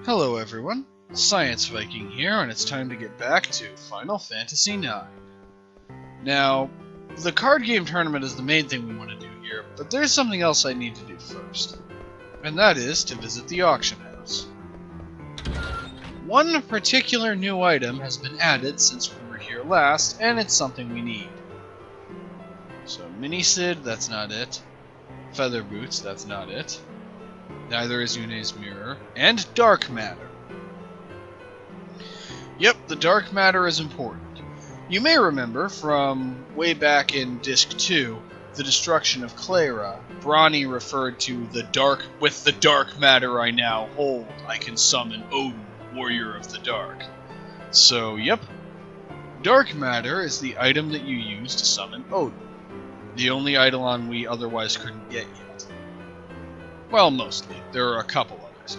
Hello everyone, Science Viking here, and it's time to get back to Final Fantasy IX. Now, the card game tournament is the main thing we want to do here, but there's something else I need to do first, and that is to visit the auction house. One particular new item has been added since we were here last, and it's something we need. So, Mini-Sid, that's not it. Feather Boots, that's not it. Neither is Yune's Mirror, and Dark Matter. Yep, the Dark Matter is important. You may remember from way back in Disc 2, the destruction of Clara, Brani referred to the dark. With the Dark Matter I now hold, I can summon Odin, Warrior of the Dark. So, yep, Dark Matter is the item that you use to summon Odin. The only Eidolon we otherwise couldn't get yet. Well, mostly. There are a couple others.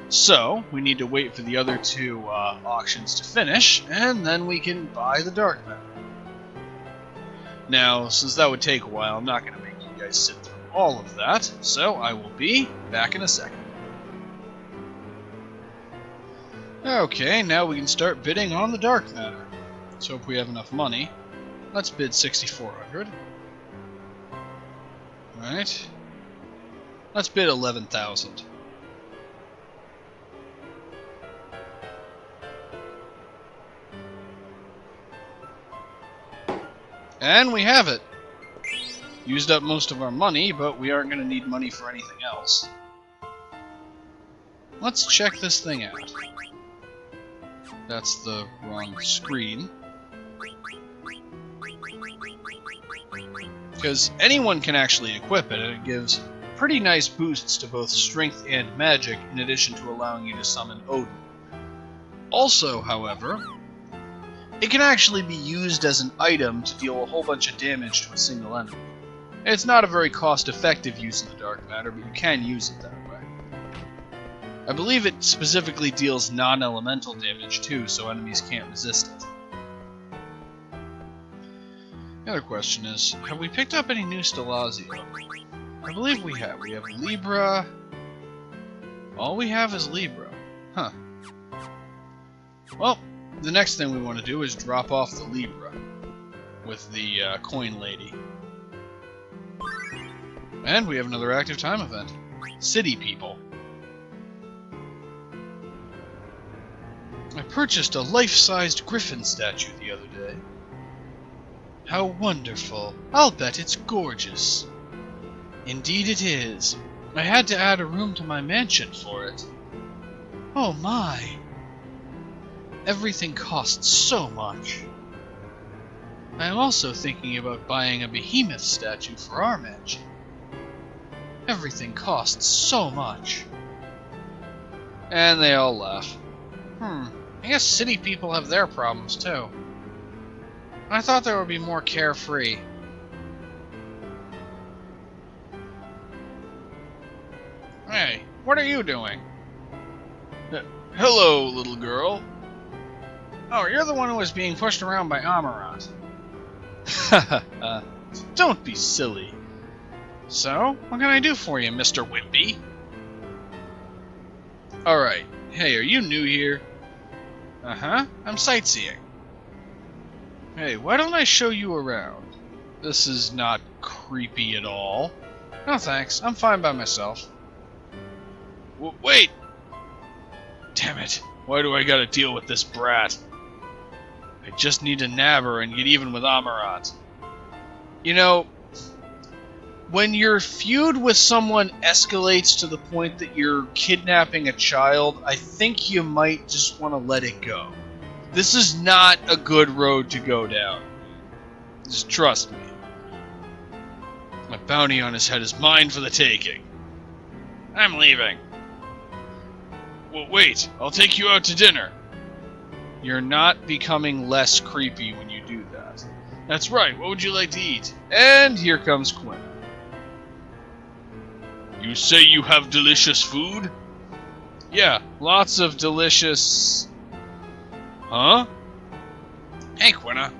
So, we need to wait for the other two auctions to finish, and then we can buy the Dark Matter. Now, since that would take a while, I'm not going to make you guys sit through all of that, so I will be back in a second. Okay, now we can start bidding on the Dark Matter. Let's hope we have enough money. Let's bid 6,400. Alright. Let's bid 11,000. And we have it! Used up most of our money, but we aren't going to need money for anything else. Let's check this thing out. That's the wrong screen. Because anyone can actually equip it, and it gives pretty nice boosts to both strength and magic, in addition to allowing you to summon Odin. Also, however, it can actually be used as an item to deal a whole bunch of damage to a single enemy. It's not a very cost-effective use of the Dark Matter, but you can use it that way. I believe it specifically deals non-elemental damage too, so enemies can't resist it. The other question is, have we picked up any new Stellazio? I believe we have. We have Libra. All we have is Libra. Huh. Well, the next thing we want to do is drop off the Libra with the coin lady. And we have another active time event. City People. I purchased a life-sized griffin statue the other day. How wonderful. I'll bet it's gorgeous. Indeed it is. I had to add a room to my mansion for it. Oh my. Everything costs so much. I am also thinking about buying a behemoth statue for our mansion. Everything costs so much. And they all laugh. I guess city people have their problems too. I thought they would be more carefree. Hey, what are you doing? Hello, little girl. Oh, you're the one who was being pushed around by Amaranth. Don't be silly. So, what can I do for you, Mr. Wimpy? Alright. Hey, are you new here? Uh-huh. I'm sightseeing. Hey, why don't I show you around? This is not creepy at all. No thanks, I'm fine by myself. Wait! Damn it, why do I gotta deal with this brat? I just need to nab her and get even with Amaranth. You know, when your feud with someone escalates to the point that you're kidnapping a child, I think you might just want to let it go. This is not a good road to go down. Just trust me. My bounty on his head is mine for the taking. I'm leaving. Well, wait, I'll take you out to dinner. You're not becoming less creepy when you do that. That's right, what would you like to eat? And here comes Quinn. You say you have delicious food? Yeah, lots of delicious... Huh? Hey, Quina.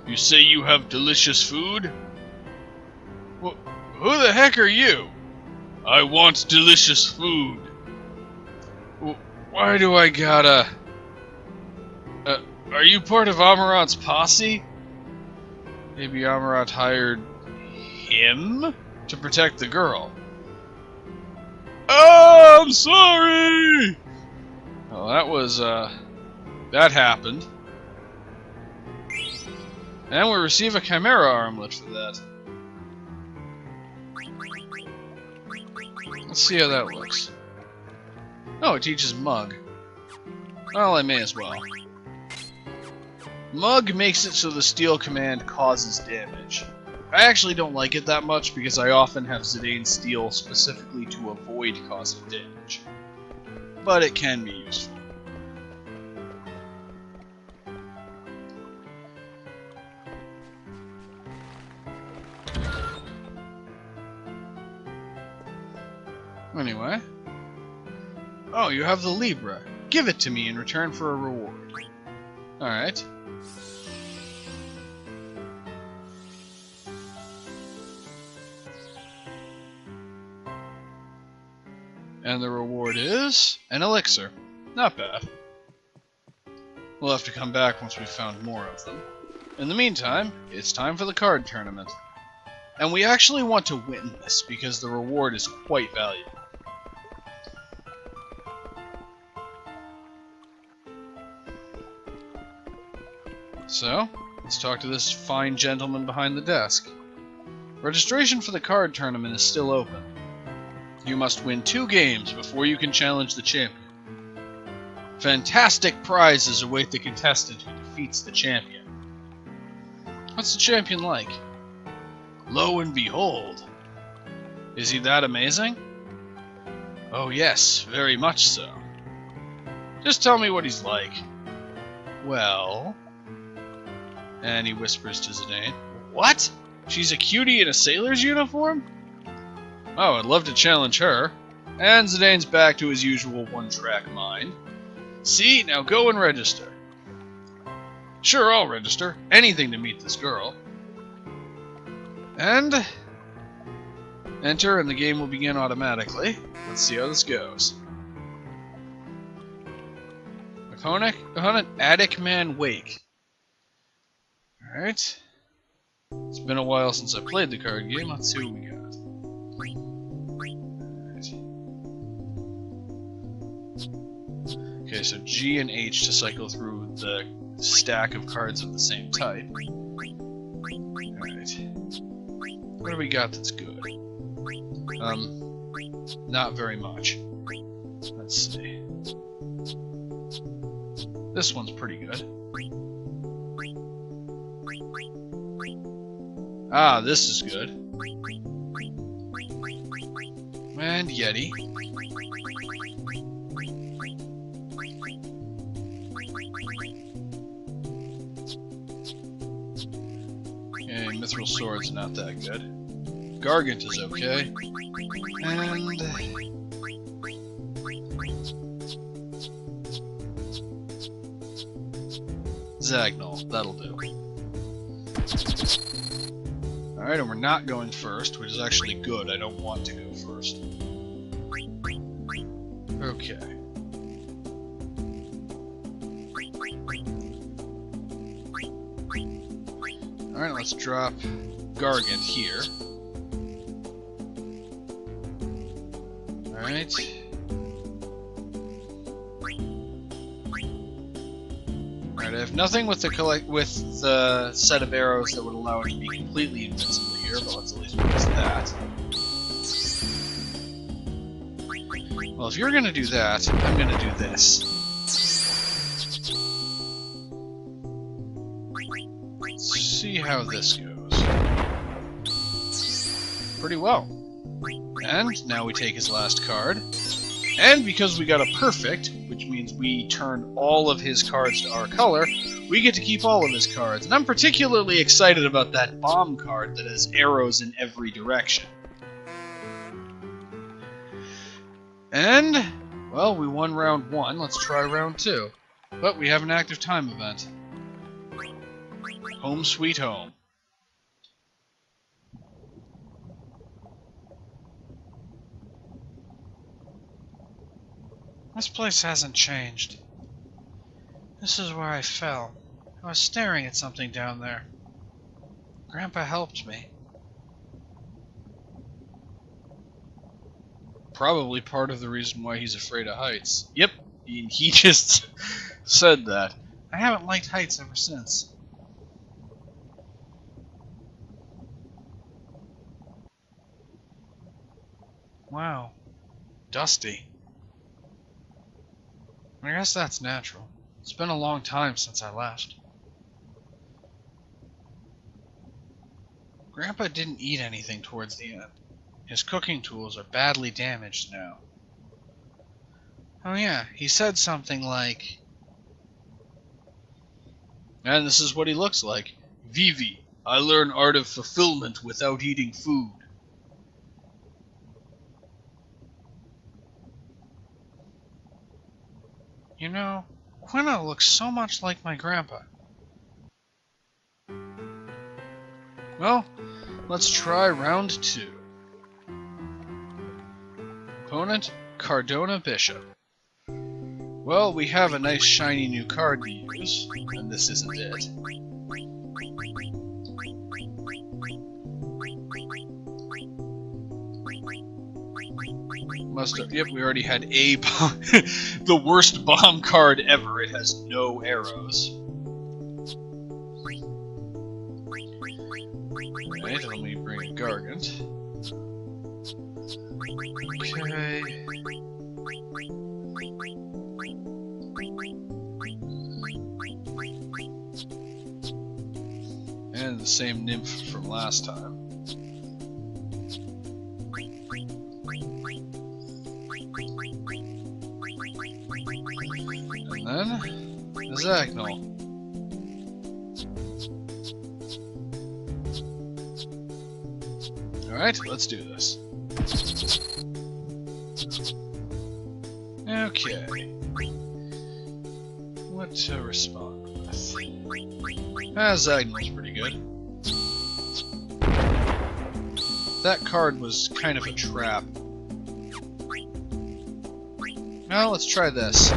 You say you have delicious food? Well, who the heck are you? I want delicious food. Why do I gotta... are you part of Amarant's posse? Maybe Amarant hired him to protect the girl. Oh, I'm sorry! Well, that was, that happened. And we receive a Chimera armlet for that. Let's see how that looks. Oh, it teaches Mug. Well, I may as well. Mug makes it so the steel command causes damage. I actually don't like it that much because I often have Zidane steal specifically to avoid causing damage. But it can be useful. Anyway. Oh, you have the Libra. Give it to me in return for a reward. Alright. And the reward is an elixir. Not bad. We'll have to come back once we've found more of them. In the meantime, it's time for the card tournament. And we actually want to win this because the reward is quite valuable. So, let's talk to this fine gentleman behind the desk. Registration for the card tournament is still open. You must win 2 games before you can challenge the champion. Fantastic prizes await the contestant who defeats the champion. What's the champion like? Lo and behold. Is he that amazing? Oh yes, very much so. Just tell me what he's like. Well... And he whispers to Zidane. What? She's a cutie in a sailor's uniform? Oh, I'd love to challenge her. And Zidane's back to his usual one-track mind. See, now go and register. Sure, I'll register. Anything to meet this girl. And... enter, and the game will begin automatically. Let's see how this goes. Opponent, Attic Man Wake. Alright. It's been a while since I played the card game. Let's see what we got. Okay, so G and H to cycle through the stack of cards of the same type. Alright. What do we got that's good? Not very much. Let's see. This one's pretty good. Ah, this is good. And Yeti. Okay, Mithril Sword's not that good. Gargant is okay. And... Zagnol, that'll do. Alright, and we're not going first, which is actually good. I don't want to go first. Okay. Alright, let's drop Gargant here. Alright. Alright, I have nothing with the set of arrows that would allow it to be completely invincible here, but let's at least use that. Well, if you're gonna do that, I'm gonna do this. Let's see how this goes. Pretty well. And now we take his last card. And because we got a perfect, which means we turn all of his cards to our color, we get to keep all of his cards. And I'm particularly excited about that bomb card that has arrows in every direction. And, well, we won round 1. Let's try round 2. But we have an active time event. Home sweet home. This place hasn't changed. This is where I fell. I was staring at something down there. Grandpa helped me. Probably part of the reason why he's afraid of heights. Yep, he just said that. I haven't liked heights ever since. Wow. Dusty. I guess that's natural. It's been a long time since I left. Grandpa didn't eat anything towards the end. His cooking tools are badly damaged now. Oh yeah, he said something like... And this is what he looks like. Vivi, I learn art of fulfillment without eating food. You know, Quina looks so much like my grandpa. Well, let's try round 2. Opponent, Cardona Bishop. Well, we have a nice shiny new card to use, and this isn't it. Must have, yep, we already had a bomb. The worst bomb card ever. It has no arrows. Right, let me bring a Gargant. Okay. And the same nymph from last time. And then, the Zagnol. Alright, let's do this. Okay. What to respond with? Zagnol's pretty good. That card was kind of a trap. Now let's try this.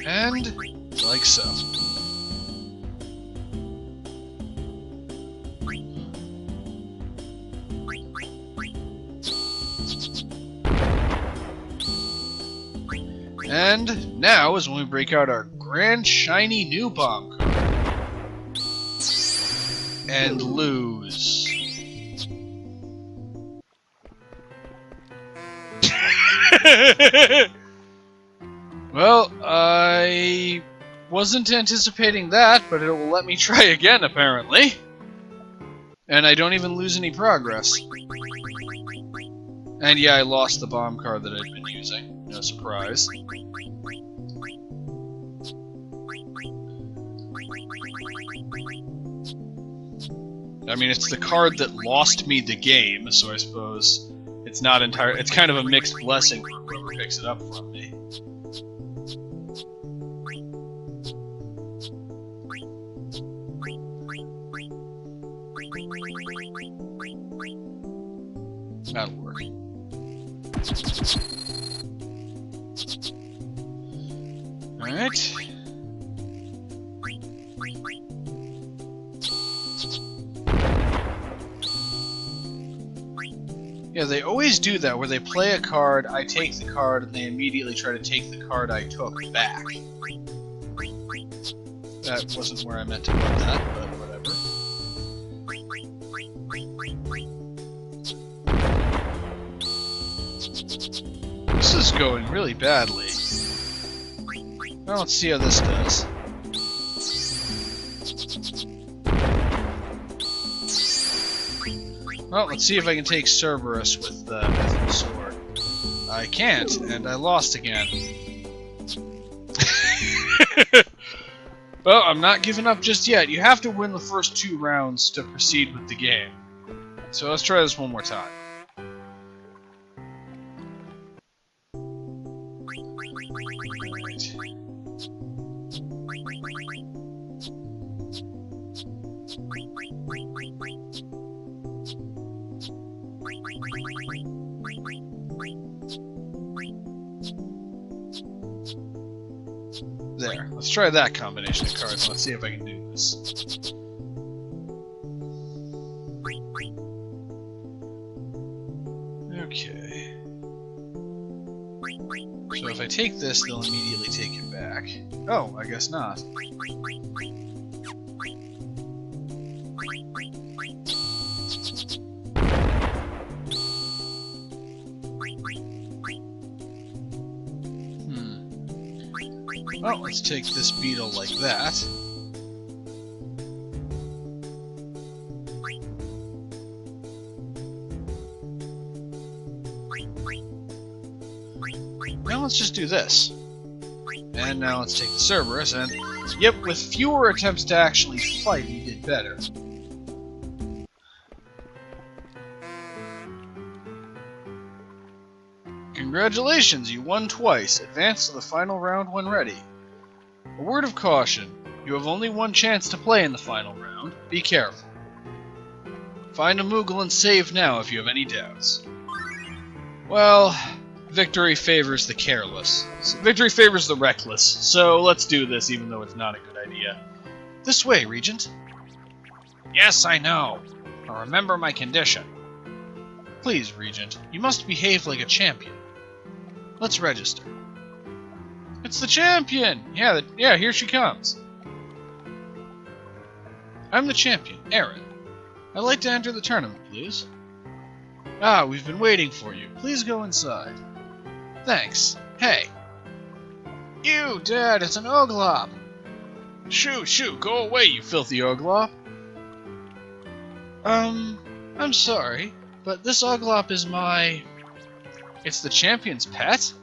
And like so. And now is when we break out our grand shiny new bomb card. And lose. Well, I wasn't anticipating that, but it will let me try again, apparently. And I don't even lose any progress. And yeah, I lost the bomb card that I'd been using. No surprise. I mean, it's the card that lost me the game, so I suppose it's not entire. It's kind of a mixed blessing for whoever picks it up from me. That'll work. Alright. Yeah, they always do that, where they play a card, I take the card, and they immediately try to take the card I took back. That wasn't where I meant to put that, but whatever. This is going really badly. Well, let's see how this does. Well, let's see if I can take Cerberus with the Mithril Sword. I can't, and I lost again. Well, I'm not giving up just yet. You have to win the first 2 rounds to proceed with the game. So let's try this one more time. There. Let's try that combination of cards. Let's see if I can do this. Okay. So if I take this, they'll immediately take it back. Oh, I guess not. Well, let's take this beetle like that. Now let's just do this. And now let's take the Cerberus, and yep, with fewer attempts to actually fight, you did better. Congratulations, you won twice. Advance to the final round when ready. A word of caution. You have only one chance to play in the final round. Be careful. Find a Moogle and save now if you have any doubts. Well, victory favors the careless. Victory favors the reckless, so let's do this even though it's not a good idea. This way, Regent. Yes, I know. But remember my condition. Please, Regent, you must behave like a champion. Let's register. It's the champion! Yeah, here she comes. I'm the champion, Aaron. I'd like to enter the tournament, please. Ah, we've been waiting for you. Please go inside. Thanks. Hey. You, Dad, it's an Oglop! Shoo, go away, you filthy Oglop! I'm sorry, but this Oglop is my... It's the champion's pet?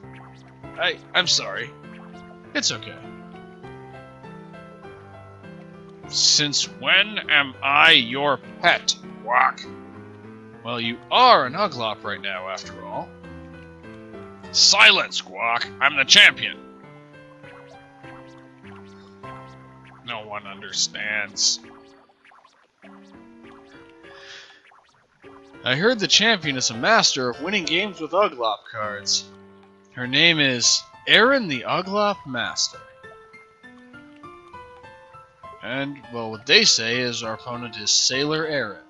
I'm sorry. It's okay. Since when am I your pet, Walk? Well, you are an Uglop right now, after all. Silence, Squawk! I'm the champion! No one understands. I heard the champion is a master of winning games with Uglop cards. Her name is Aaron the Uglop Master. And, well, what they say is our opponent is Sailor Aaron.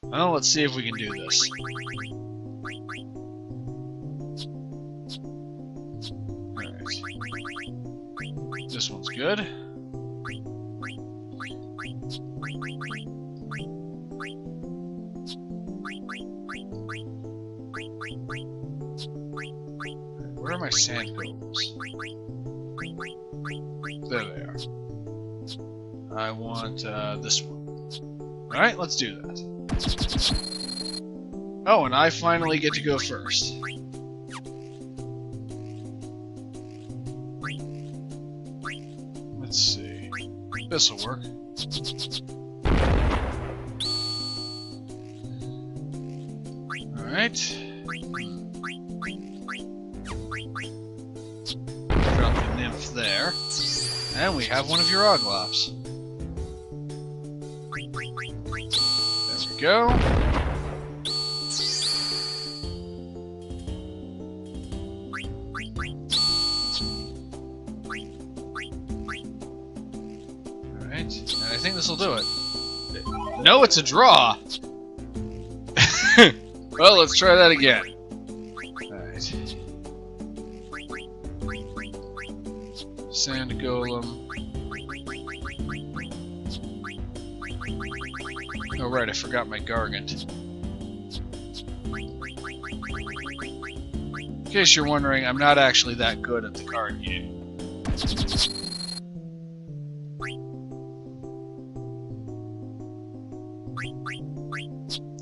Well, let's see if we can do this. Alright. This one's good. Where are my sand golems? There they are. I want this one. Alright, let's do that. Oh, and I finally get to go first. Let's see. This'll work. Alright. Drop the nymph there. And we have one of your Oglops. There we go. Alright, and I think this will do it. No, it's a draw! Well, let's try that again. Alright. Sand Golem. Oh right, I forgot my Gargant. In case you're wondering, I'm not actually that good at the card game.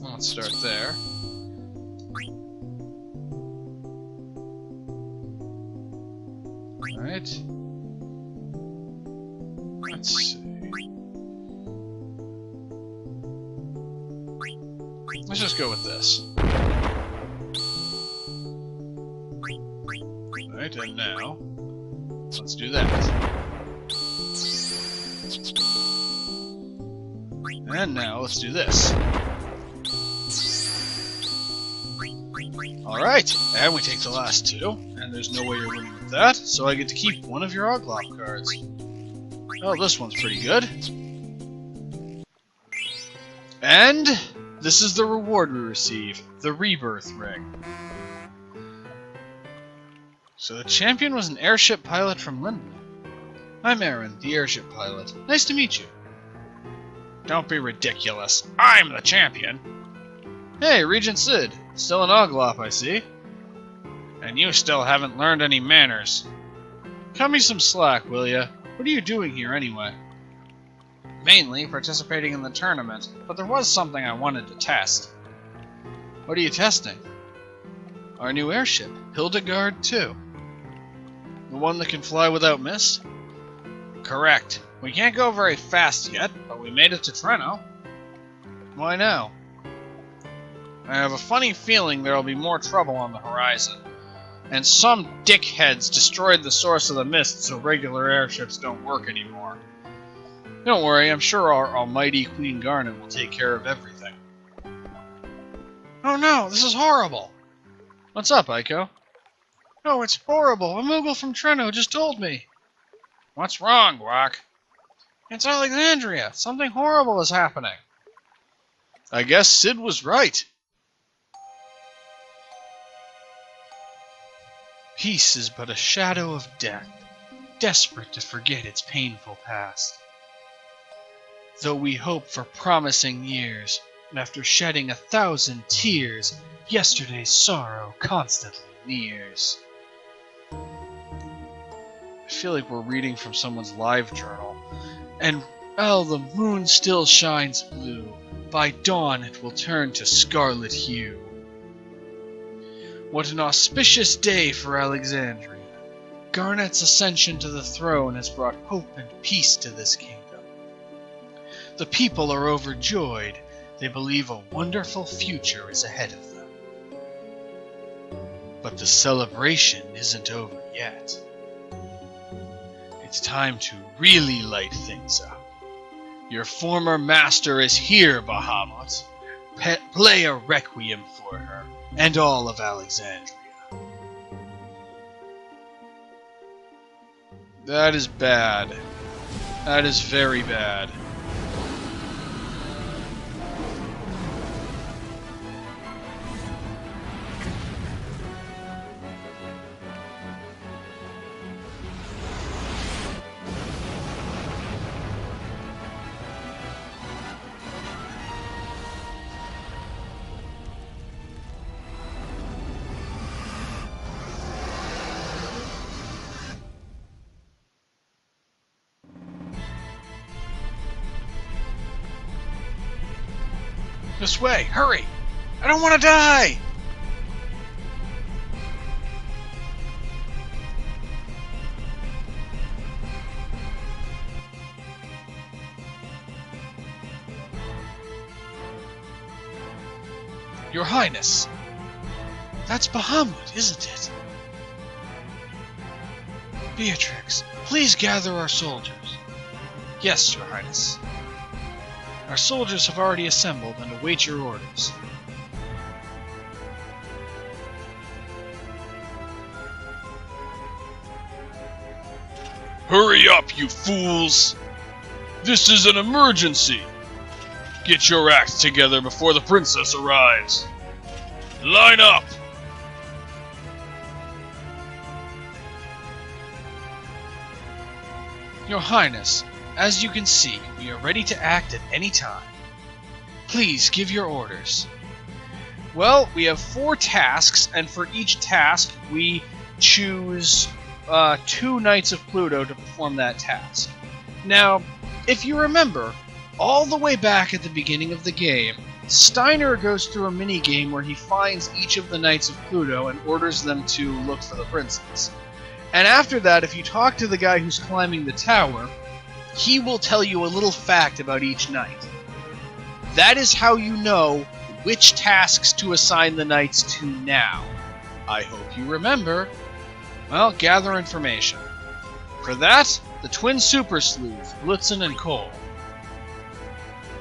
Let's start there. Alright. Let's see. Let's just go with this. Alright, and now, let's do that. And now let's do this. Alright, and we take the last two, and there's no way you're winning with that, so I get to keep one of your Oglop cards. Oh, this one's pretty good. And this is the reward we receive, the Rebirth Ring. So the champion was an airship pilot from Lindblom. I'm Aaron, the airship pilot. Nice to meet you. Don't be ridiculous. I'm the champion. Hey, Regent Sid. Still an Oglop, I see. And you still haven't learned any manners. Cut me some slack, will ya? What are you doing here, anyway? Mainly participating in the tournament, but there was something I wanted to test. What are you testing? Our new airship, Hildegard 2. The one that can fly without mist? Correct. We can't go very fast yet, but we made it to Treno. Why now? I have a funny feeling there'll be more trouble on the horizon. And some dickheads destroyed the source of the mist so regular airships don't work anymore. Don't worry, I'm sure our almighty Queen Garnet will take care of everything. Oh no, this is horrible! What's up, Aiko? Oh, it's horrible. A Moogle from Treno just told me. What's wrong, Guac? It's Alexandria. Something horrible is happening. I guess Sid was right. Peace is but a shadow of death, desperate to forget its painful past. Though we hope for promising years, and after shedding 1,000 tears, yesterday's sorrow constantly nears. I feel like we're reading from someone's live journal. And while the moon still shines blue, by dawn it will turn to scarlet hue. What an auspicious day for Alexandria. Garnet's ascension to the throne has brought hope and peace to this kingdom. The people are overjoyed. They believe a wonderful future is ahead of them. But the celebration isn't over yet. It's time to really light things up. Your former master is here, Bahamut. Play a requiem for her, and all of Alexandria. That is bad. That is very bad. This way, hurry! I don't want to die! Your Highness! That's Bahamut, isn't it? Beatrix, please gather our soldiers. Yes, Your Highness. Our soldiers have already assembled and await your orders. Hurry up, you fools! This is an emergency! Get your act together before the princess arrives. Line up! Your Highness, as you can see, we are ready to act at any time. Please give your orders. Well, we have 4 tasks, and for each task we choose 2 Knights of Pluto to perform that task. Now, if you remember, all the way back at the beginning of the game, Steiner goes through a mini-game where he finds each of the Knights of Pluto and orders them to look for the princess. And after that, if you talk to the guy who's climbing the tower, he will tell you a little fact about each knight. That is how you know which tasks to assign the knights to now. I hope you remember. Well, gather information. For that, the twin super sleuth, Blitzen and Cole.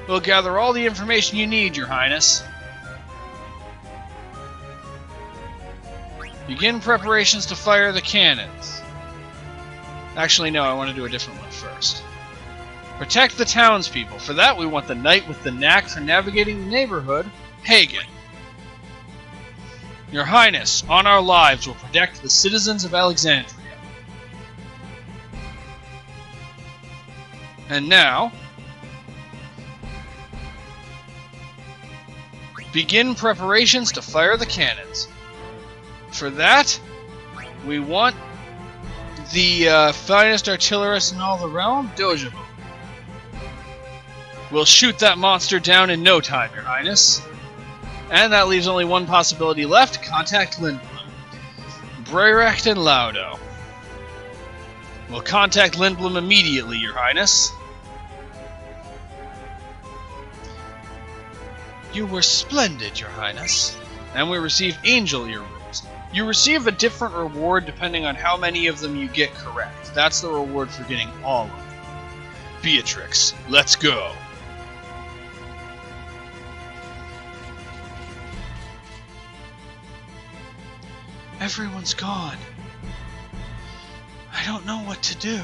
We'll gather all the information you need, Your Highness. Begin preparations to fire the cannons. Actually, no, I want to do a different one first. Protect the townspeople. For that, we want the knight with the knack for navigating the neighborhood, Hagen. Your Highness, on our lives, will protect the citizens of Alexandria. And now, begin preparations to fire the cannons. For that, we want the finest artillerist in all the realm, Dojabo. We'll shoot that monster down in no time, Your Highness. And that leaves only one possibility left. Contact Lindblom. Brayrecht and Laudo. We'll contact Lindblom immediately, Your Highness. You were splendid, Your Highness. And we receive angel earrings. You receive a different reward depending on how many of them you get correct. That's the reward for getting all of them. Beatrix, let's go. Everyone's gone. I don't know what to do.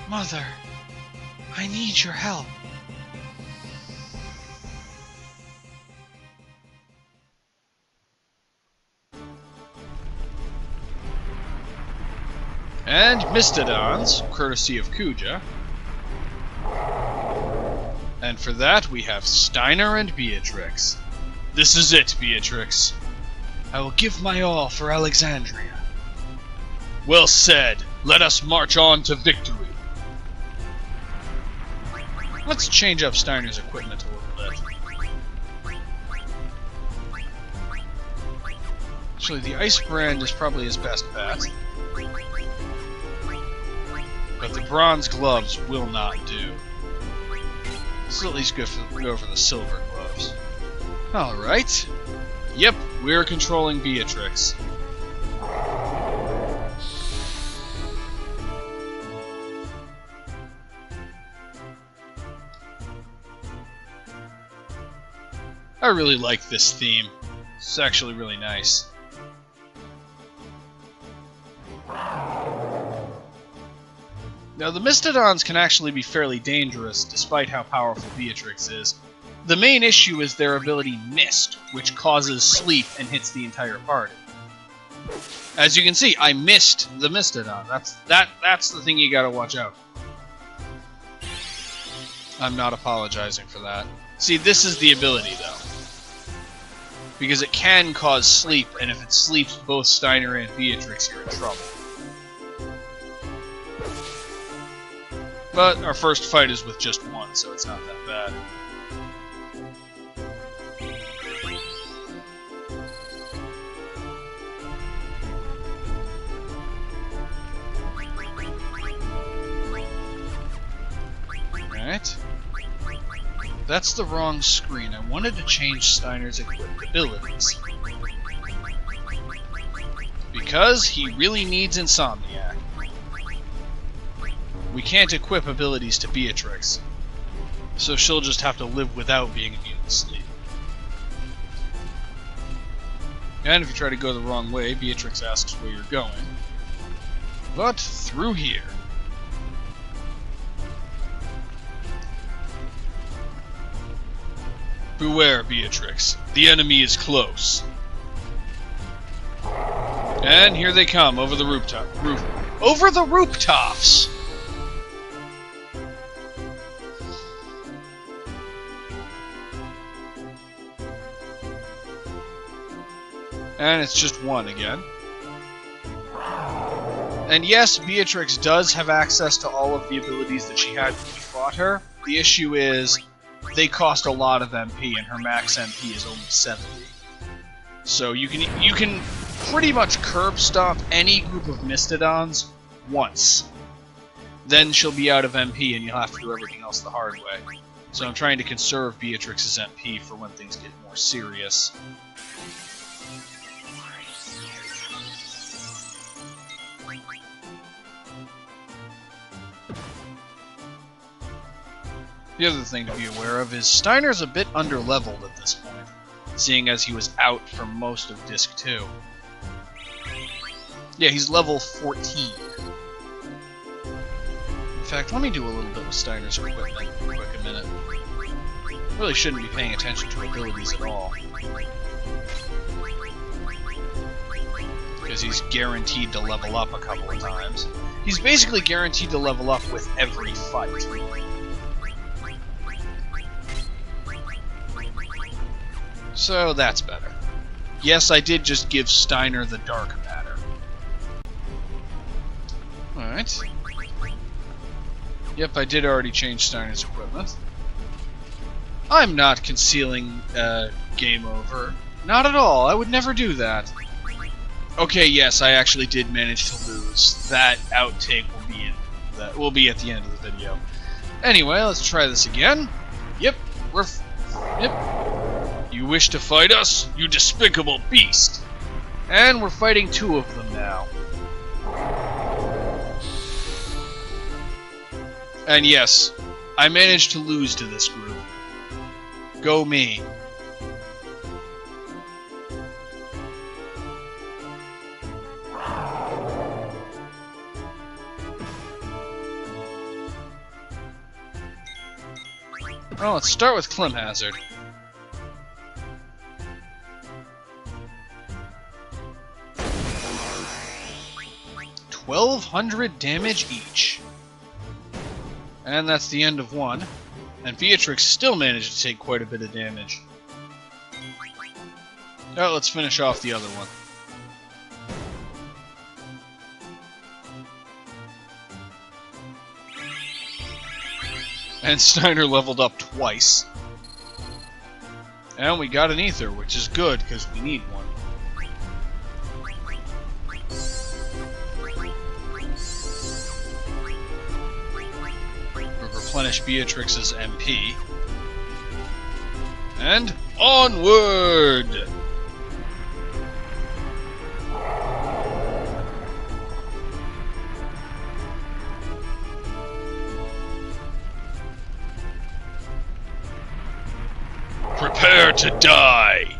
Mother, I need your help. And Mistodons, courtesy of Kuja. And for that, we have Steiner and Beatrix. This is it, Beatrix. I will give my all for Alexandria. Well said. Let us march on to victory. Let's change up Steiner's equipment a little bit. Actually, the Ice Brand is probably his best bet. But the bronze gloves will not do. Let's at least go for the silver gloves. Alright. Yep, we're controlling Beatrix. I really like this theme. It's actually really nice. Now, the Mistodons can actually be fairly dangerous, despite how powerful Beatrix is. The main issue is their ability Mist, which causes sleep and hits the entire party. As you can see, I missed the Mistodon. That's the thing you gotta watch out for. I'm not apologizing for that. See, this is the ability, though. Because it can cause sleep, and if it sleeps both Steiner and Beatrix, you're in trouble. But our first fight is with just one, so it's not that bad. Alright. That's the wrong screen. I wanted to change Steiner's equipped abilities. Because he really needs Insomniac. We can't equip abilities to Beatrix, so she'll just have to live without being immune to sleep. And if you try to go the wrong way, Beatrix asks where you're going. But through here. Beware, Beatrix. The enemy is close. And here they come, over the rooftop. Over the rooftops! And it's just one again. And yes, Beatrix does have access to all of the abilities that she had when we fought her. The issue is, they cost a lot of MP, and her max MP is only 70. So you can pretty much curb stomp any group of Mistodons once. Then she'll be out of MP, and you'll have to do everything else the hard way. So I'm trying to conserve Beatrix's MP for when things get more serious. The other thing to be aware of is Steiner's a bit underleveled at this point, seeing as he was out for most of Disc 2. Yeah, he's level 14. In fact, let me do a little bit with Steiner's equipment for a quick minute. Really shouldn't be paying attention to abilities at all, because he's guaranteed to level up a couple of times. He's basically guaranteed to level up with every fight. So that's better. Yes, I did just give Steiner the dark matter. Alright. Yep, I did already change Steiner's equipment. I'm not concealing game over. Not at all, I would never do that. Okay, yes, I actually did manage to lose. That outtake will be at the end of the video. Anyway, let's try this again. Yep, yep. You wish to fight us, you despicable beast? And we're fighting 2 of them now. And yes, I managed to lose to this group. Go me. Well, let's start with Clem Hazard. $1,200 damage each. And that's the end of one. And Beatrix still managed to take quite a bit of damage. Now let's finish off the other one. And Steiner leveled up twice. And we got an ether, which is good, because we need one. Replenish Beatrix's MP. And onward! Prepare to die!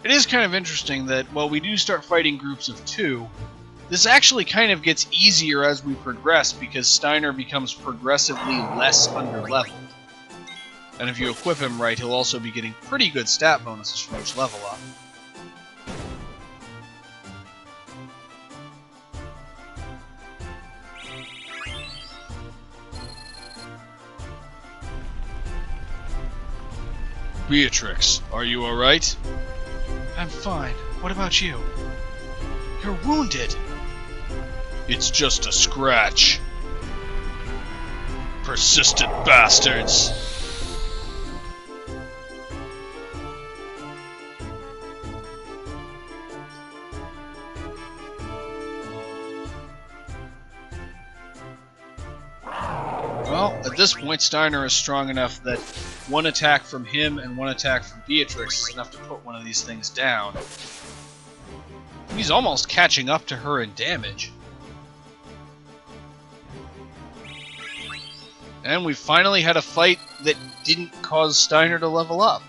It is kind of interesting that while we do start fighting groups of 2, this actually kind of gets easier as we progress because Steiner becomes progressively less underleveled. And if you equip him right, he'll also be getting pretty good stat bonuses from each level up. Beatrix, are you alright? I'm fine. What about you? You're wounded. It's just a scratch. Persistent bastards. Well, at this point, Steiner is strong enough that one attack from him and one attack from Beatrix is enough to put one of these things down. He's almost catching up to her in damage. And we finally had a fight that didn't cause Steiner to level up.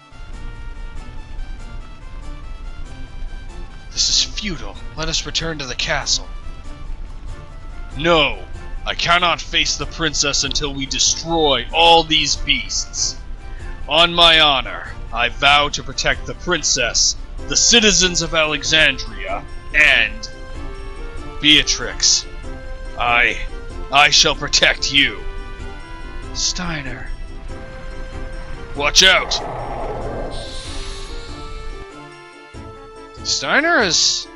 This is futile. Let us return to the castle. No! I cannot face the princess until we destroy all these beasts. On my honor, I vow to protect the princess, the citizens of Alexandria, and Beatrix. I shall protect you. Steiner. Watch out! Steiner has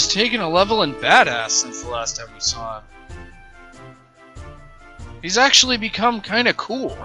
taken a level in badass since the last time we saw him. He's actually become kinda cool.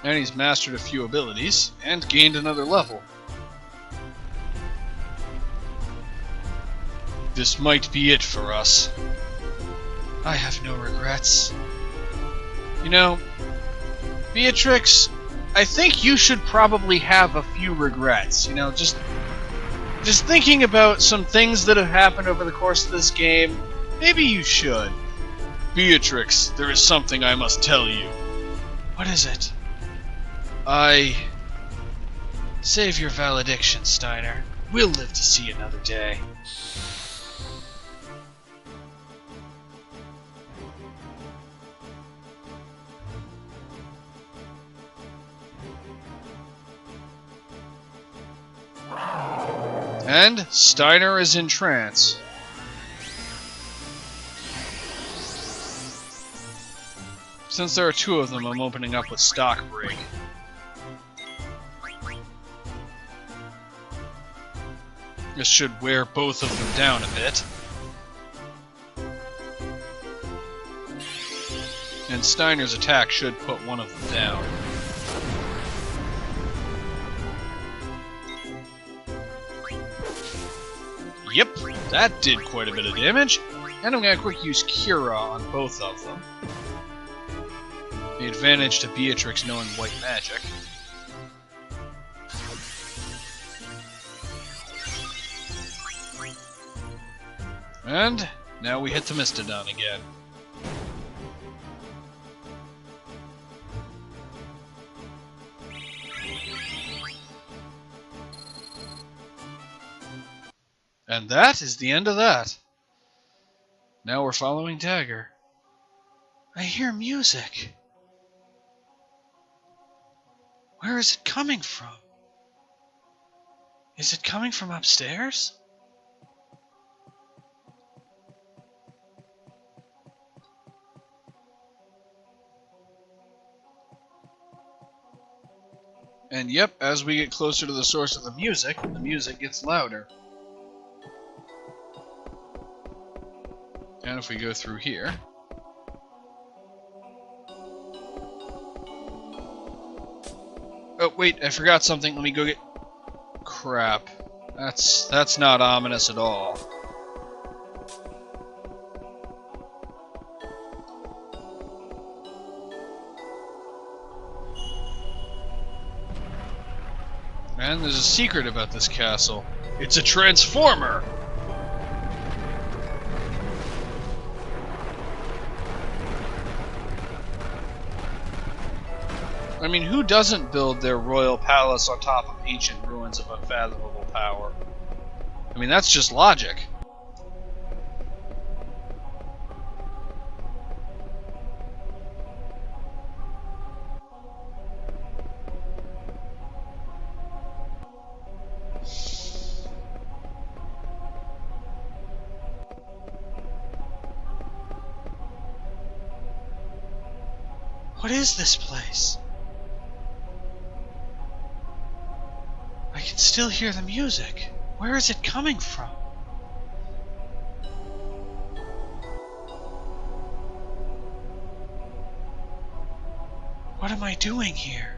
And he's mastered a few abilities, and gained another level. This might be it for us. I have no regrets. You know, Beatrix, I think you should probably have a few regrets. You know, just thinking about some things that have happened over the course of this game, maybe you should. Beatrix, there is something I must tell you. What is it? Save your valediction, Steiner. We'll live to see another day. And Steiner is in trance. Since there are two of them, I'm opening up with stock break. This should wear both of them down a bit. And Steiner's attack should put one of them down. Yep, that did quite a bit of damage. And I'm going to quick use Cura on both of them. The advantage to Beatrix knowing white magic. And now we hit the Mistodon again. And that is the end of that. Now we're following Dagger. I hear music. Where is it coming from? Is it coming from upstairs? And yep, as we get closer to the source of the music gets louder. And if we go through here... Oh, wait, I forgot something. Let me go get... Crap. That's not ominous at all. And there's a secret about this castle. It's a transformer! I mean, who doesn't build their royal palace on top of ancient ruins of unfathomable power? I mean, that's just logic. What is this place? I can still hear the music. Where is it coming from? What am I doing here?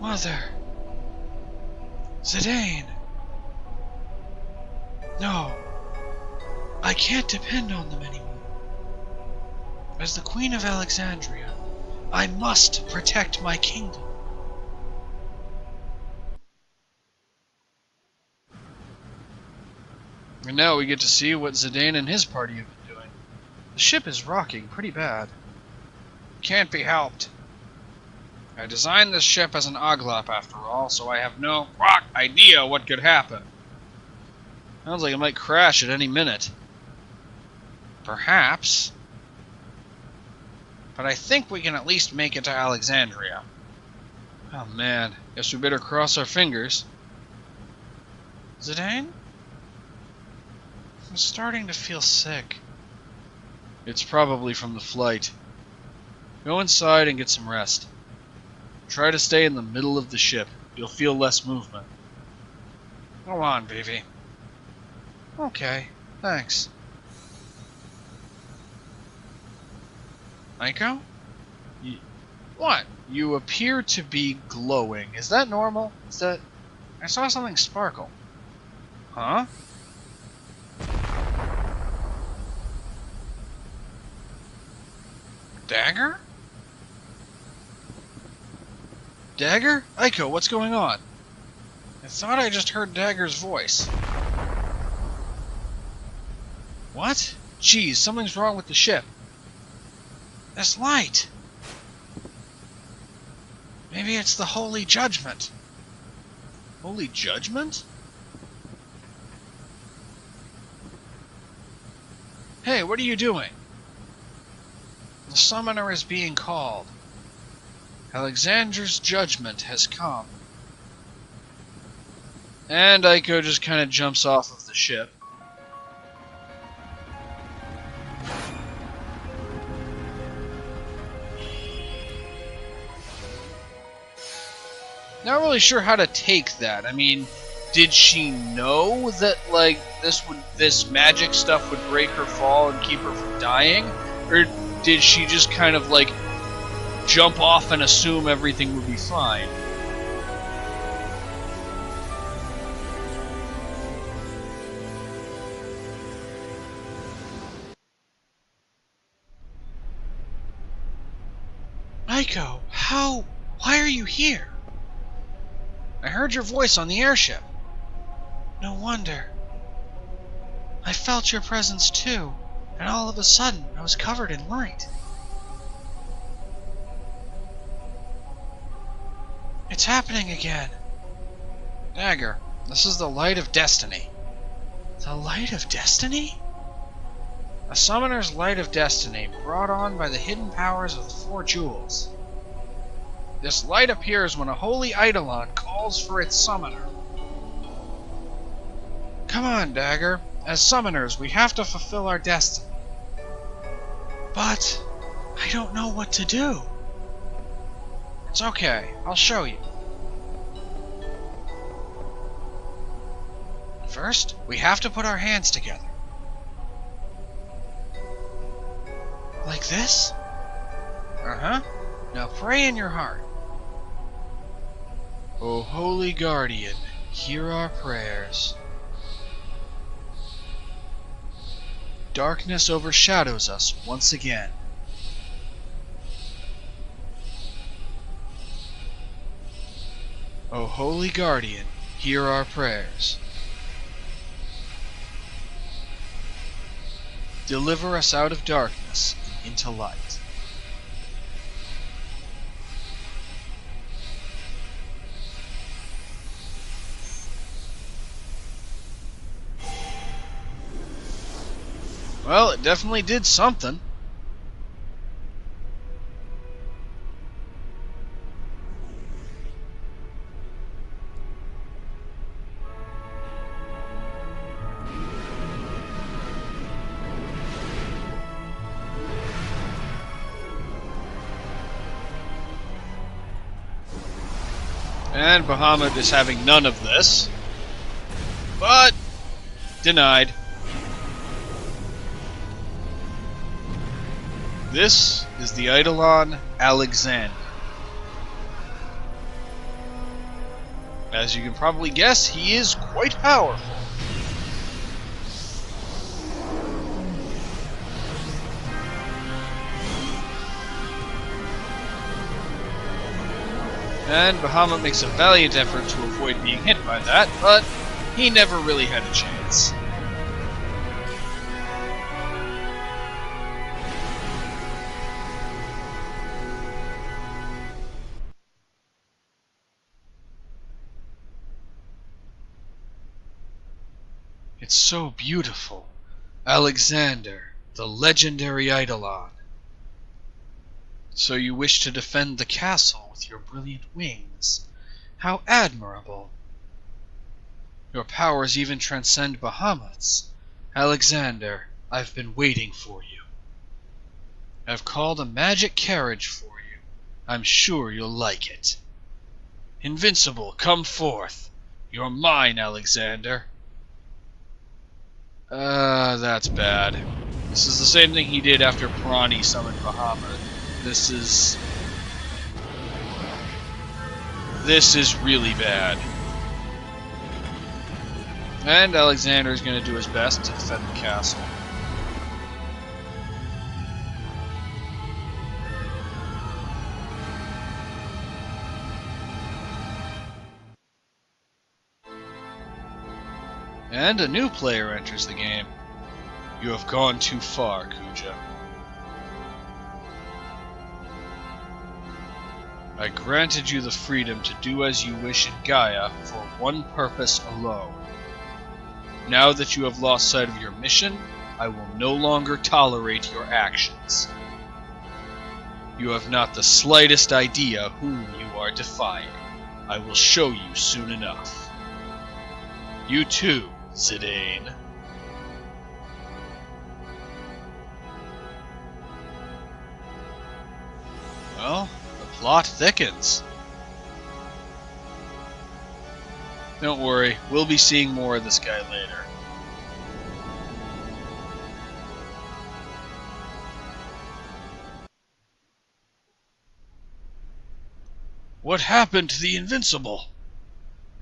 Mother. Zidane. No. I can't depend on them anymore. As the Queen of Alexandria, I must protect my kingdom. And now we get to see what Zidane and his party have been doing. The ship is rocking pretty bad. Can't be helped. I designed this ship as an oglop after all, so I have no idea what could happen. Sounds like it might crash at any minute. Perhaps. But I think we can at least make it to Alexandria. Oh man, guess we better cross our fingers. Zidane? I'm starting to feel sick. It's probably from the flight. Go inside and get some rest. Try to stay in the middle of the ship. You'll feel less movement. Go on, baby. Okay, thanks. Aiko? What? You appear to be glowing. Is that normal? Is that... I saw something sparkle. Huh? Dagger? Dagger? Aiko, what's going on? I thought I just heard Dagger's voice. What? Geez, something's wrong with the ship. This light. Maybe it's the Holy Judgment. Holy Judgment? Hey, what are you doing? The summoner is being called. Alexander's judgment has come. And Aiko just kind of jumps off of the ship. Not really sure how to take that. I mean, did she know that like this magic stuff would break her fall and keep her from dying? Or did she just kind of like jump off and assume everything would be fine? Aiko, why are you here? I heard your voice on the airship. No wonder. I felt your presence too, and all of a sudden I was covered in light. It's happening again. Dagger, this is the light of destiny. The light of destiny? A summoner's light of destiny, brought on by the hidden powers of the four jewels. This light appears when a holy eidolon calls for its summoner. Come on, Dagger. As summoners, we have to fulfill our destiny. But I don't know what to do. It's okay. I'll show you. First, we have to put our hands together. Like this? Uh-huh. Now pray in your heart. O holy guardian, hear our prayers. Darkness overshadows us once again. O holy guardian, hear our prayers. Deliver us out of darkness and into light. Well, it definitely did something. And Bahamut is having none of this. But denied. This is the Eidolon Alexander. As you can probably guess, he is quite powerful. And Bahamut makes a valiant effort to avoid being hit by that, but he never really had a chance. It's so beautiful. Alexander, the legendary Eidolon. So you wish to defend the castle with your brilliant wings. How admirable. Your powers even transcend Bahamut's. Alexander, I've been waiting for you. I've called a magic carriage for you. I'm sure you'll like it. Invincible, come forth. You're mine, Alexander. That's bad. This is the same thing he did after Pirani summoned Bahamut. This is This is really bad. And Alexander is going to do his best to defend the castle. And a new player enters the game. You have gone too far, Kuja. I granted you the freedom to do as you wish in Gaia for one purpose alone. Now that you have lost sight of your mission, I will no longer tolerate your actions. You have not the slightest idea whom you are defying. I will show you soon enough. You too, Zidane. Well, the plot thickens. Don't worry, we'll be seeing more of this guy later. What happened to the Invincible?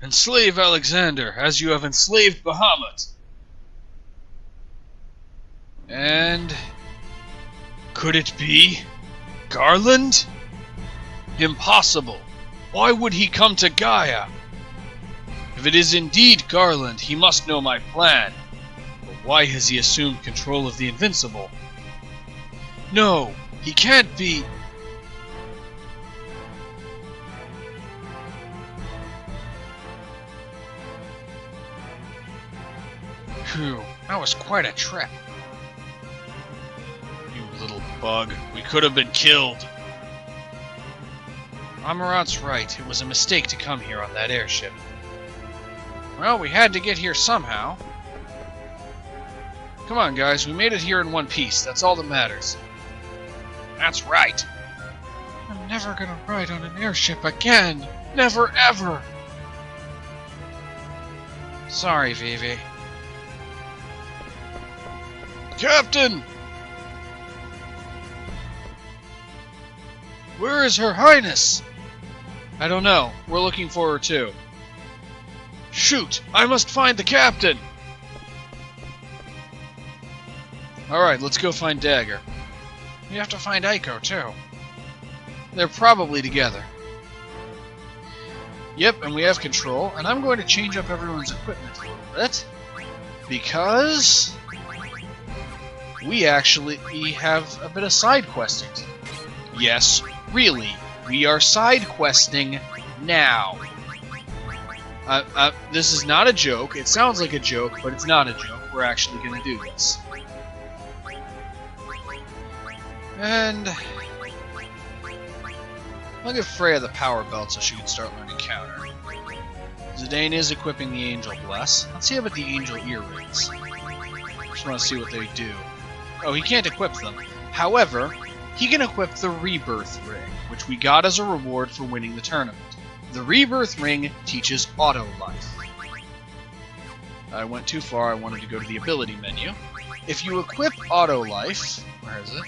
Enslave Alexander, as you have enslaved Bahamut. And... could it be Garland? Impossible. Why would he come to Gaia? If it is indeed Garland, he must know my plan. But why has he assumed control of the Invincible? No, he can't be... Phew, that was quite a trip. You little bug. We could have been killed. Amarant's right. It was a mistake to come here on that airship. Well, we had to get here somehow. Come on, guys. We made it here in one piece. That's all that matters. That's right. I'm never gonna ride on an airship again. Never, ever. Sorry, Vivi. Captain! Where is Her Highness? I don't know. We're looking for her too. Shoot! I must find the captain! Alright, let's go find Dagger. We have to find Aiko too. They're probably together. Yep, and we have control, and I'm going to change up everyone's equipment a little bit. Because... we actually have a bit of side questing to do. Yes, really, we are side questing now. This is not a joke. It sounds like a joke, but it's not a joke. We're actually going to do this. And I'll give Freya the power belt so she can start learning counter. Zidane is equipping the Angel Bless. Let's see about the Angel Earrings. Just want to see what they do. Oh, he can't equip them. However, he can equip the Rebirth Ring, which we got as a reward for winning the tournament. The Rebirth Ring teaches Auto Life. I went too far, I wanted to go to the ability menu. If you equip Auto Life... where is it?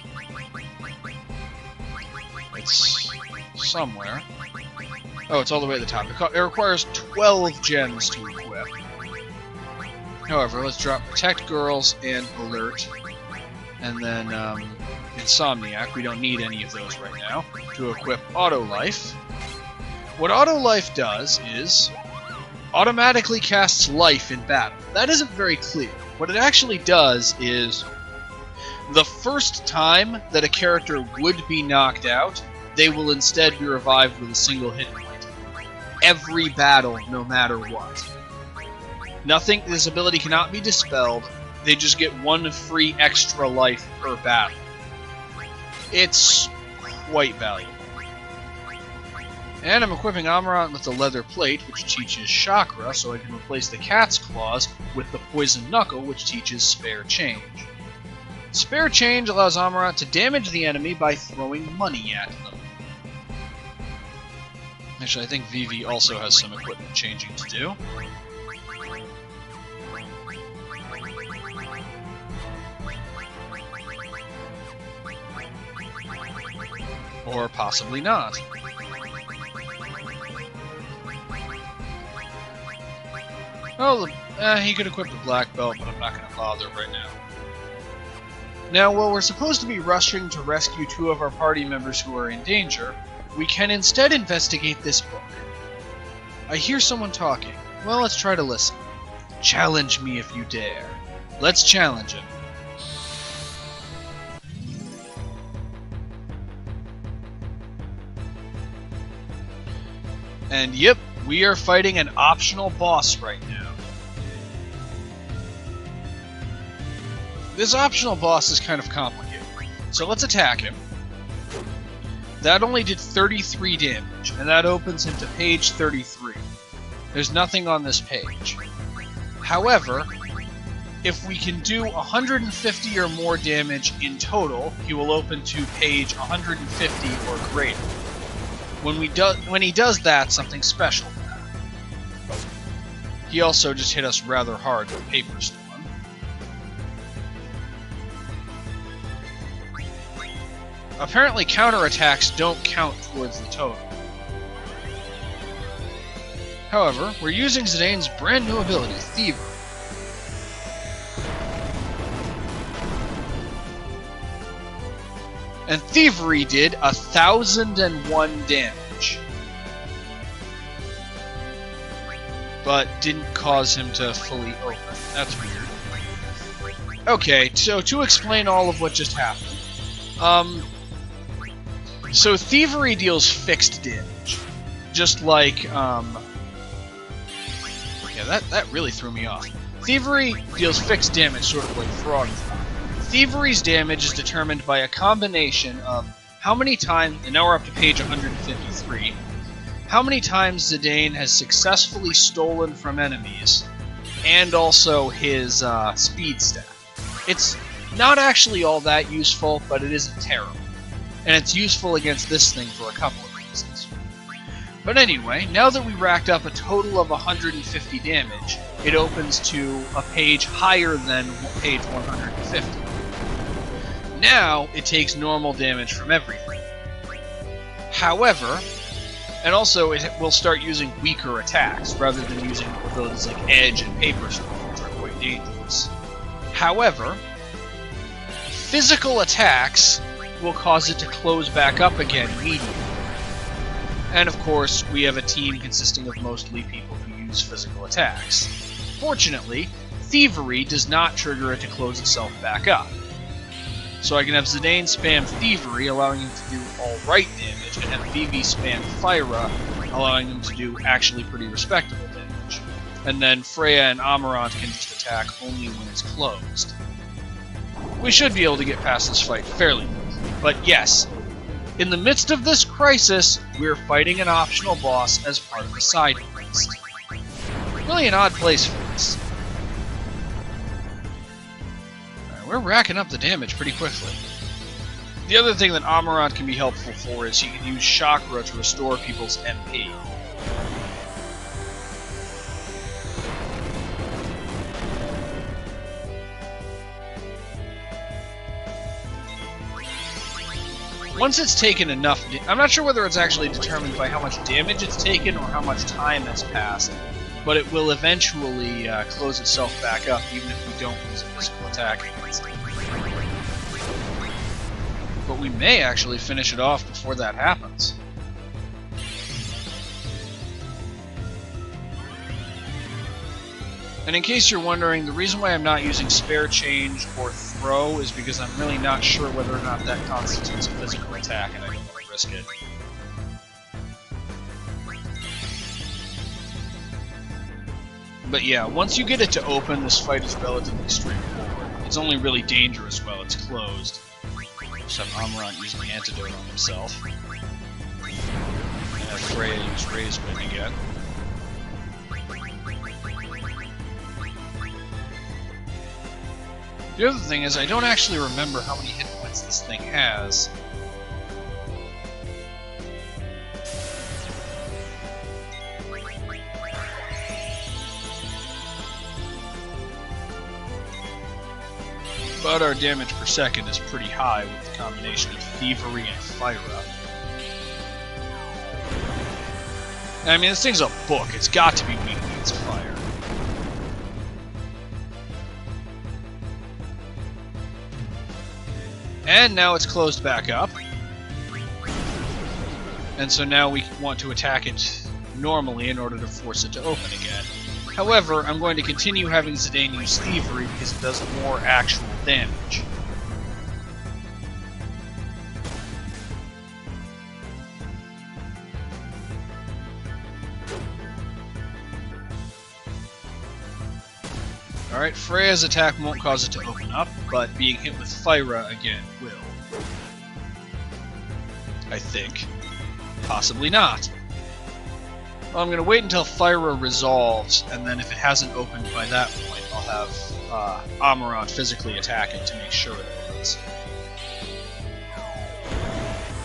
It's somewhere. Oh, it's all the way at the top. It requires 12 gems to equip. However, let's drop Protect Girls and Alert. And then Insomniac, we don't need any of those right now, to equip Auto Life. What Auto Life does is automatically casts life in battle. That isn't very clear. What it actually does is the first time that a character would be knocked out, they will instead be revived with a single hit point. Every battle, no matter what. Nothing, this ability cannot be dispelled. They just get one free extra life per battle. It's quite valuable. And I'm equipping Amarant with the Leather Plate, which teaches Chakra, so I can replace the Cat's Claws with the Poison Knuckle, which teaches Spare Change. Spare Change allows Amarant to damage the enemy by throwing money at them. Actually, I think Vivi also has some equipment changing to do. Or possibly not. Oh, he could equip the black belt, but I'm not going to bother right now. Now, while we're supposed to be rushing to rescue 2 of our party members who are in danger, we can instead investigate this book. I hear someone talking. Well, let's try to listen. Challenge me if you dare. Let's challenge him. And yep, we are fighting an optional boss right now. This optional boss is kind of complicated. So let's attack him. That only did 33 damage, and that opens him to page 33. There's nothing on this page. However, if we can do 150 or more damage in total, he will open to page 150 or greater. When he does that, something special will happen. He also just hit us rather hard with Paper Storm. Apparently counterattacks don't count towards the total. However, we're using Zidane's brand new ability, Thievery. And Thievery did 1,001 damage. But didn't cause him to fully open. That's weird. Okay, so to explain all of what just happened. So Thievery deals fixed damage. Just like, yeah, that really threw me off. Thievery deals fixed damage, sort of like Frog. Thievery's damage is determined by a combination of how many times, and now we're up to page 153, how many times Zidane has successfully stolen from enemies, and also his speed stat. It's not actually all that useful, but it isn't terrible. And it's useful against this thing for a couple of reasons. But anyway, now that we racked up a total of 150 damage, it opens to a page higher than page 150. Now, it takes normal damage from everything. However, and also it will start using weaker attacks, rather than using abilities like Edge and Paper Storm, which are quite dangerous. However, physical attacks will cause it to close back up again immediately. And of course, we have a team consisting of mostly people who use physical attacks. Fortunately, Thievery does not trigger it to close itself back up. So I can have Zidane spam Thievery, allowing him to do alright damage, and have Vivi spam Fyra, allowing him to do actually pretty respectable damage. And then Freya and Amarant can just attack only when it's closed. We should be able to get past this fight fairly quickly. But yes, in the midst of this crisis, we're fighting an optional boss as part of a side quest. Really an odd place for this. We're racking up the damage pretty quickly. The other thing that Amarant can be helpful for is he can use Chakra to restore people's MP. Once it's taken enough, I'm not sure whether it's actually determined by how much damage it's taken or how much time has passed, but it will eventually close itself back up, even if we don't use a physical attack against it. But we may actually finish it off before that happens. And in case you're wondering, the reason why I'm not using Spare Change or Throw is because I'm really not sure whether or not that constitutes a physical attack, and I don't want to risk it. But yeah, once you get it to open, this fight is relatively straightforward. It's only really dangerous while it's closed. Just have Amarant using the antidote on himself. And have Freya use Raise Wind again. The other thing is, I don't actually remember how many hit points this thing has. But our damage per second is pretty high with the combination of Thievery and Fyra. I mean, this thing's a book. It's got to be weak against fire. And now it's closed back up. And so now we want to attack it normally in order to force it to open again. However, I'm going to continue having Zidane use Thievery because it does more actual damage. Alright, Freya's attack won't cause it to open up, but being hit with Fyra again will. I think. Possibly not. Well, I'm going to wait until Fyra resolves, and then if it hasn't opened by that point, I'll have Amarant physically attack it to make sure it opens.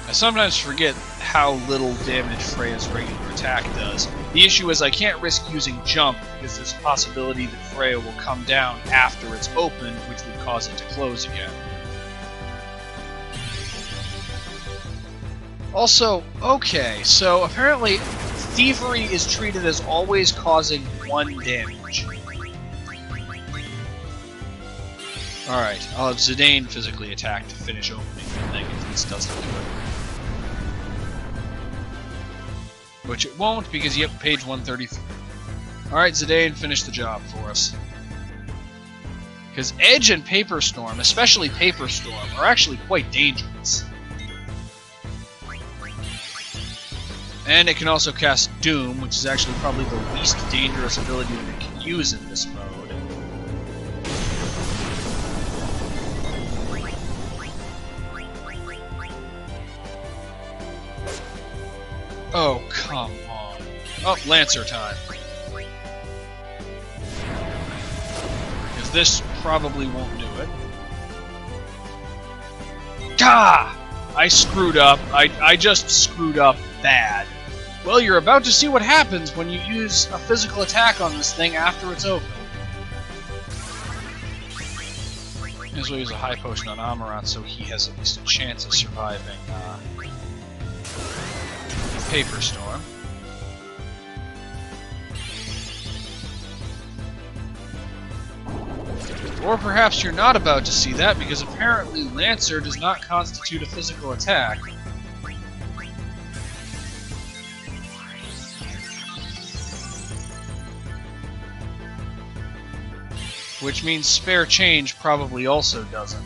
I sometimes forget how little damage Freya's regular attack does. The issue is I can't risk using Jump, because there's a possibility that Freya will come down after it's open, which would cause it to close again. Also, okay, so apparently Thievery is treated as always causing 1 damage. Alright, I'll have Zidane physically attack to finish opening the thing if this doesn't do it. Which it won't, because yep, page 133. Alright, Zidane, finish the job for us. Because Edge and Paper Storm, especially Paper Storm, are actually quite dangerous. And it can also cast Doom, which is actually probably the least dangerous ability that it can use in this mode. Oh, come on. Oh, Lancer time. Because this probably won't do it. Gah! I screwed up. I just screwed up bad. Well, you're about to see what happens when you use a physical attack on this thing after it's open. May as well use a high potion on Amarant so he has at least a chance of surviving Paper Storm. Or perhaps you're not about to see that because apparently Lancer does not constitute a physical attack. Which means Spare Change probably also doesn't.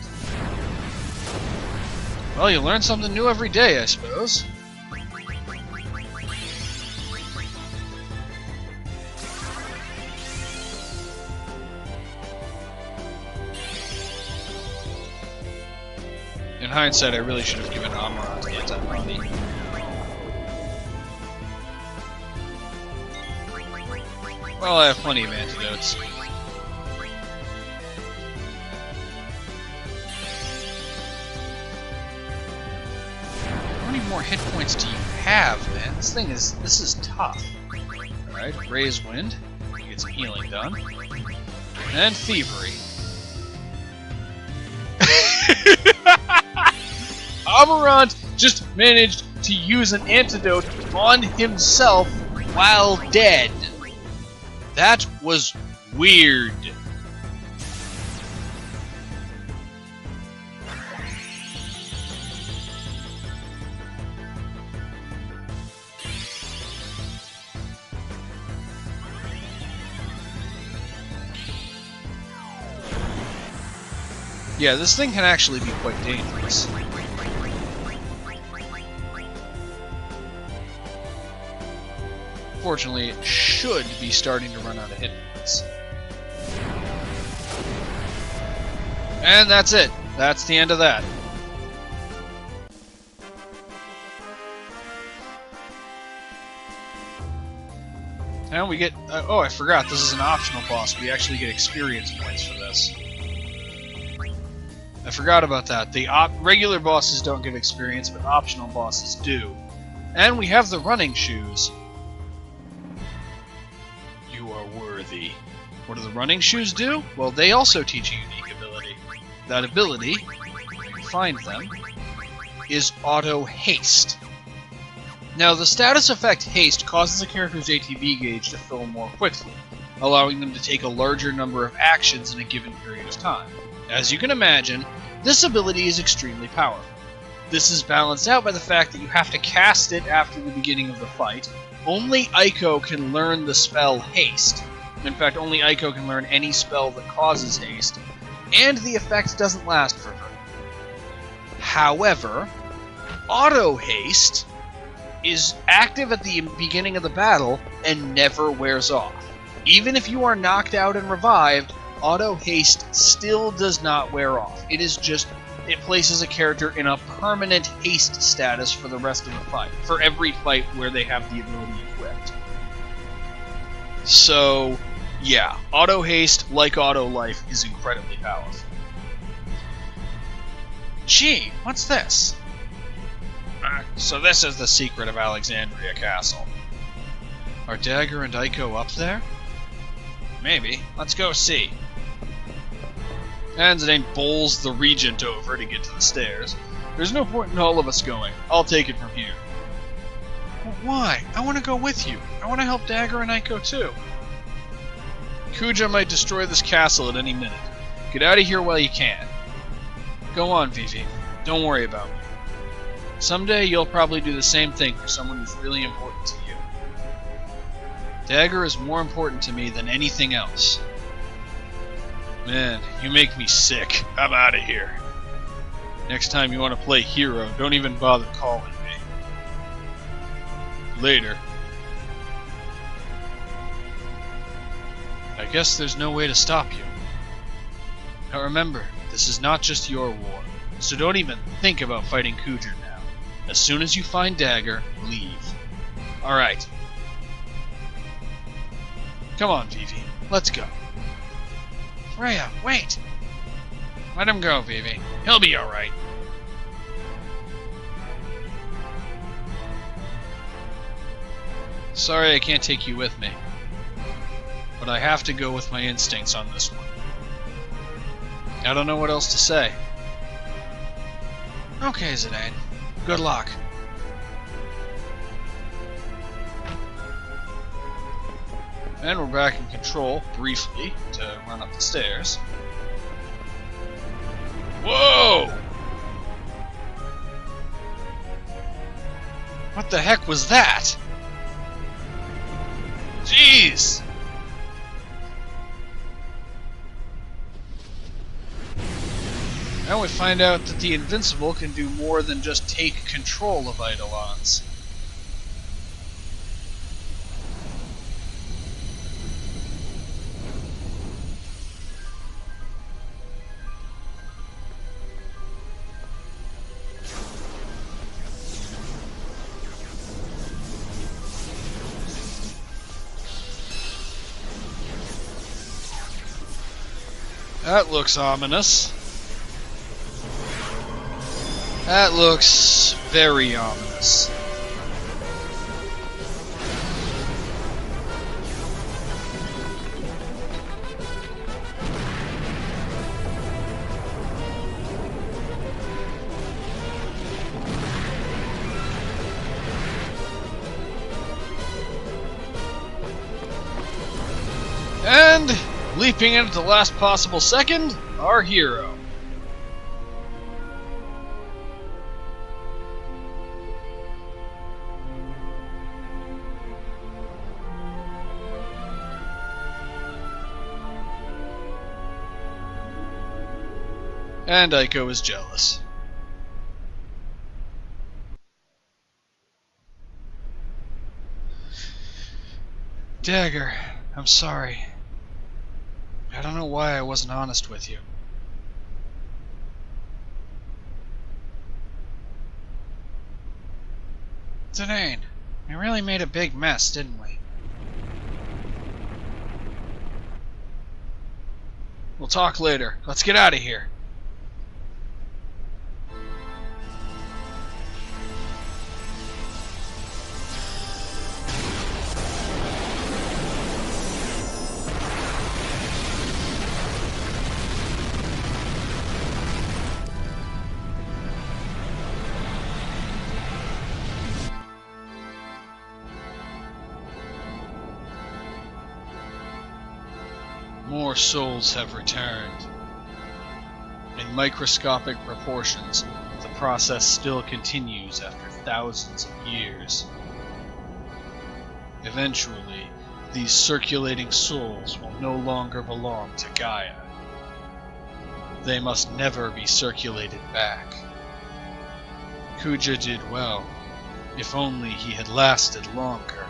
Well, you learn something new every day, I suppose. In hindsight, I really should have given Amarant anti-body. Well, I have plenty of antidotes. How many more hit points do you have, man? This is tough. Alright, Raise Wind. Get some healing done. And Thievery. Amarant just managed to use an antidote on himself while dead. That was weird. Yeah, this thing can actually be quite dangerous. Fortunately, it should be starting to run out of hit points. And that's it. That's the end of that. Now we get... oh, I forgot. This is an optional boss. We actually get experience points for this. I forgot about that. The regular bosses don't give experience, but optional bosses do. And we have the running shoes. You are worthy. What do the running shoes do? Well, they also teach a unique ability. That ability, if you find them, is Auto Haste. Now, the status effect Haste causes a character's ATB gauge to fill more quickly, allowing them to take a larger number of actions in a given period of time. As you can imagine, This ability is extremely powerful. This is balanced out by the fact that you have to cast it after the beginning of the fight. Only Aiko can learn the spell Haste. In fact, only Aiko can learn any spell that causes haste, and the effect doesn't last forever. However, Auto Haste is active at the beginning of the battle and never wears off. Even if you are knocked out and revived, Auto Haste still does not wear off. It places a character in a permanent haste status for the rest of the fight, for every fight where they have the ability equipped. So, yeah, Auto Haste, like Auto Life, is incredibly powerful. Gee, what's this? So this is the secret of Alexandria Castle. Are Dagger and Aiko up there? Maybe. Let's go see. Anzane bowls the Regent over to get to the stairs. There's no point in all of us going. I'll take it from here. Well, why? I want to go with you. I want to help Dagger and Aiko too. Kuja might destroy this castle at any minute. Get out of here while you can. Go on, Vivi. Don't worry about me. Someday you'll probably do the same thing for someone who's really important to you. Dagger is more important to me than anything else. Man, you make me sick. I'm out of here. Next time you want to play hero, don't even bother calling me. Later. I guess there's no way to stop you. Now remember, this is not just your war, so don't even think about fighting Kuja now. As soon as you find Dagger, leave. Alright. Come on, Vivi. Let's go. Freya, wait! Let him go, Vivi. He'll be alright. Sorry I can't take you with me. But I have to go with my instincts on this one. I don't know what else to say. Okay, Zidane. Good luck. And we're back in control, briefly, to run up the stairs. Whoa! What the heck was that? Jeez! Now we find out that the Invincible can do more than just take control of Eidolons. That looks ominous. That looks very ominous. And leaping in at the last possible second, our hero. And Aiko is jealous. Dagger, I'm sorry. I don't know why I wasn't honest with you. Zidane, we really made a big mess, didn't we? We'll talk later. Let's get out of here. More souls have returned. In microscopic proportions, the process still continues after thousands of years. Eventually, these circulating souls will no longer belong to Gaia. They must never be circulated back. Kuja did well, if only he had lasted longer.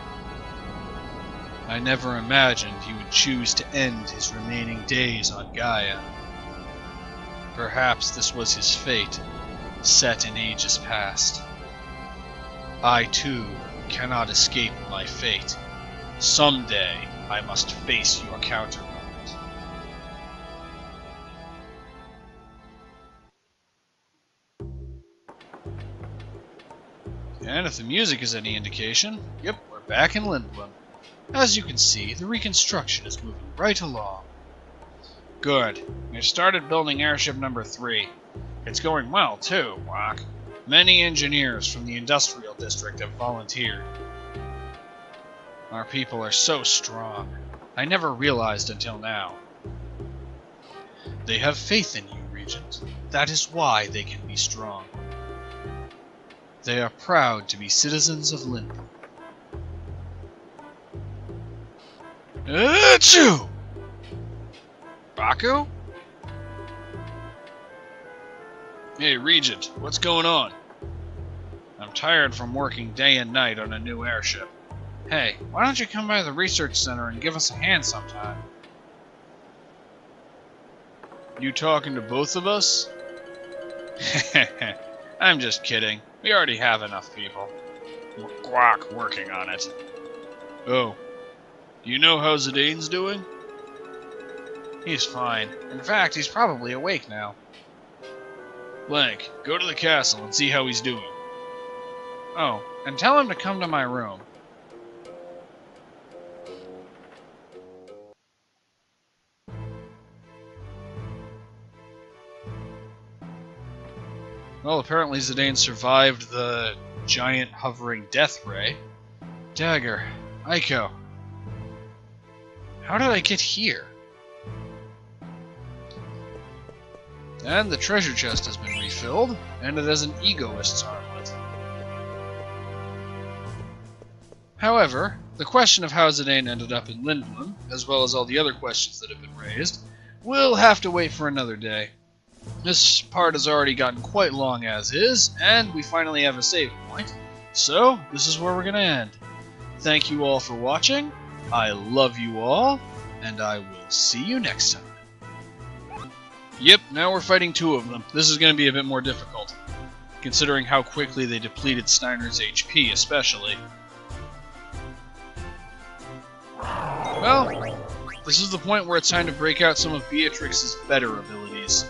I never imagined he would choose to end his remaining days on Gaia. Perhaps this was his fate, set in ages past. I too cannot escape my fate. Someday I must face your counterpart. And if the music is any indication, yep, we're back in Lindblom. As you can see, the reconstruction is moving right along. Good. We've started building airship number 3. It's going well, too, Wak. Many engineers from the industrial district have volunteered. Our people are so strong. I never realized until now. They have faith in you, Regent. That is why they can be strong. They are proud to be citizens of Lindblom. Achoo! Baku? Hey, Regent, what's going on? I'm tired from working day and night on a new airship. Hey, why don't you come by the research center and give us a hand sometime? You talking to both of us? I'm just kidding. We already have enough people. Guac working on it. Oh. Do you know how Zidane's doing? He's fine. In fact, he's probably awake now. Blank, go to the castle and see how he's doing. Oh, and tell him to come to my room. Well, apparently Zidane survived the giant hovering Deathray. Dagger. Aiko. How did I get here? And the treasure chest has been refilled, and it has an egoist's armlet. However, the question of how Zidane ended up in Lindblom, as well as all the other questions that have been raised, will have to wait for another day. This part has already gotten quite long as is, and we finally have a save point, so this is where we're going to end. Thank you all for watching, I love you all, and I will see you next time. Yep, now we're fighting 2 of them. This is going to be a bit more difficult, considering how quickly they depleted Steiner's HP, especially. Well, this is the point where it's time to break out some of Beatrix's better abilities.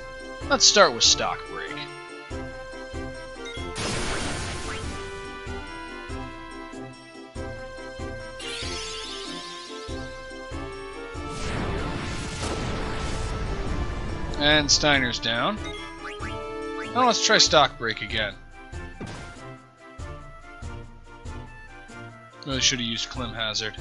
Let's start with Stock Break. And Steiner's down. Now let's try Stock Break again. Really should have used Clim Hazard.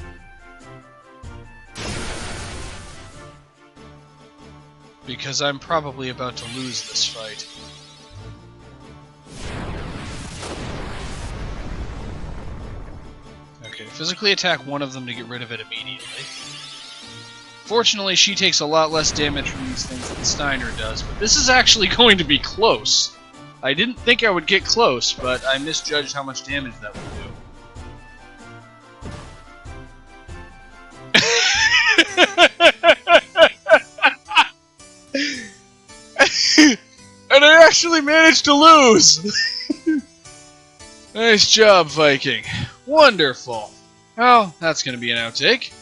Because I'm probably about to lose this fight. Okay, physically attack one of them to get rid of it immediately. Fortunately, she takes a lot less damage from these things than Steiner does, but this is actually going to be close. I didn't think I would get close, but I misjudged how much damage that would do. And I actually managed to lose! Nice job, Viking. Wonderful. Well, that's going to be an outtake.